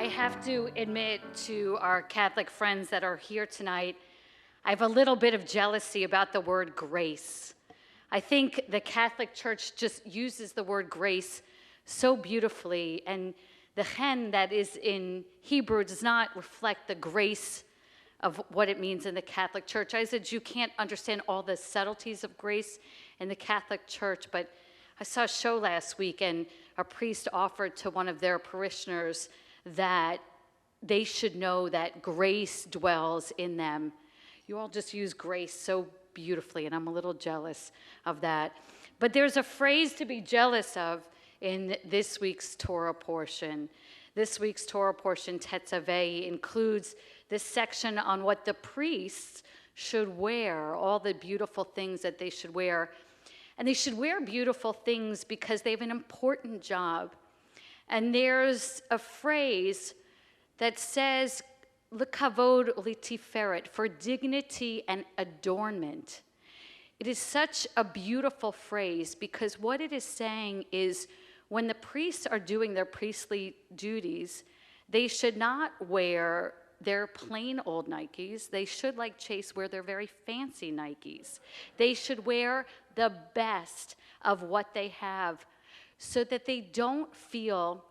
I have to admit to our Catholic friends that are here tonight, I have a little bit of jealousy about the word grace. I think the Catholic Church just uses the word grace so beautifully, and the chen that is in Hebrew does not reflect the grace of what it means in the Catholic Church. I said you can't understand all the subtleties of grace in the Catholic Church, but I saw a show last week and a priest offered to one of their parishioners that they should know that grace dwells in them. You all just use grace so beautifully, and I'm a little jealous of that. But there's a phrase to be jealous of in this week's Torah portion. This week's Torah portion, Tetzaveh, includes this section on what the priests should wear, all the beautiful things that they should wear. And they should wear beautiful things because they have an important job. And there's a phrase that says, L'kavod u'litiferet, for dignity and adornment. It is such a beautiful phrase because what it is saying is when the priests are doing their priestly duties, they should not wear their plain old Nikes. They should, like Chase, wear their very fancy Nikes. They should wear the best of what they have so that they don't feel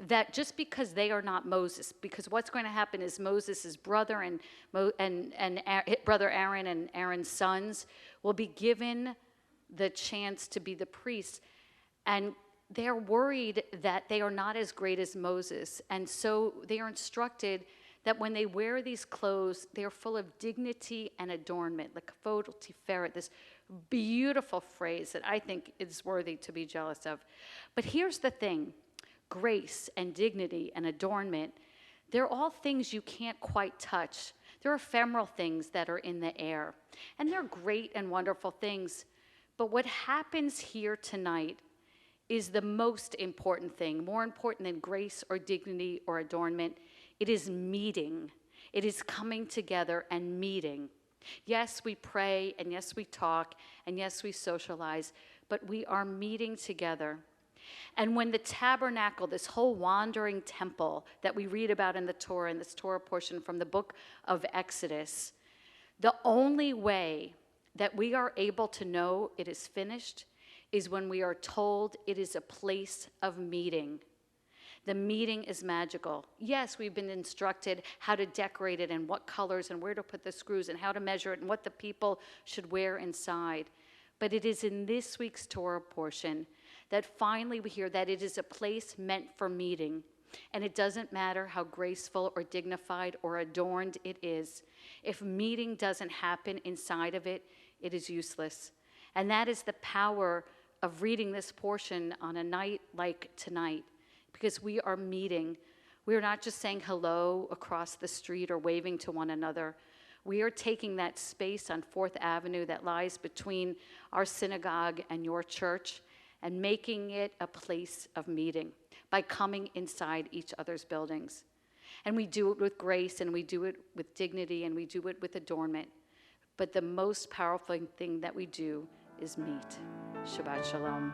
that just because they are not Moses, because what's going to happen is Moses' brother and brother Aaron and Aaron's sons will be given the chance to be the priests, and they're worried that they are not as great as Moses, and so they are instructed that when they wear these clothes, they are full of dignity and adornment, like kavod u'tiferet, this beautiful phrase that I think is worthy to be jealous of. But here's the thing. Grace and dignity and adornment, they're all things you can't quite touch. They're ephemeral things that are in the air. And they're great and wonderful things. But what happens here tonight is the most important thing, more important than grace or dignity or adornment. It is meeting. It is coming together and meeting. Yes, we pray, and yes, we talk, and yes, we socialize, but we are meeting together. And when the tabernacle, this whole wandering temple that we read about in the Torah, in this Torah portion from the book of Exodus, the only way that we are able to know it is finished is when we are told it is a place of meeting. The meeting is magical. Yes, we've been instructed how to decorate it and what colors and where to put the screws and how to measure it and what the people should wear inside. But it is in this week's Torah portion that finally we hear that it is a place meant for meeting. And it doesn't matter how graceful or dignified or adorned it is. If meeting doesn't happen inside of it, it is useless. And that is the power of reading this portion on a night like tonight, because we are meeting. We are not just saying hello across the street or waving to one another. We are taking that space on 4th Avenue that lies between our synagogue and your church and making it a place of meeting by coming inside each other's buildings. And we do it with grace, and we do it with dignity, and we do it with adornment. But the most powerful thing that we do is meet. Shabbat Shalom.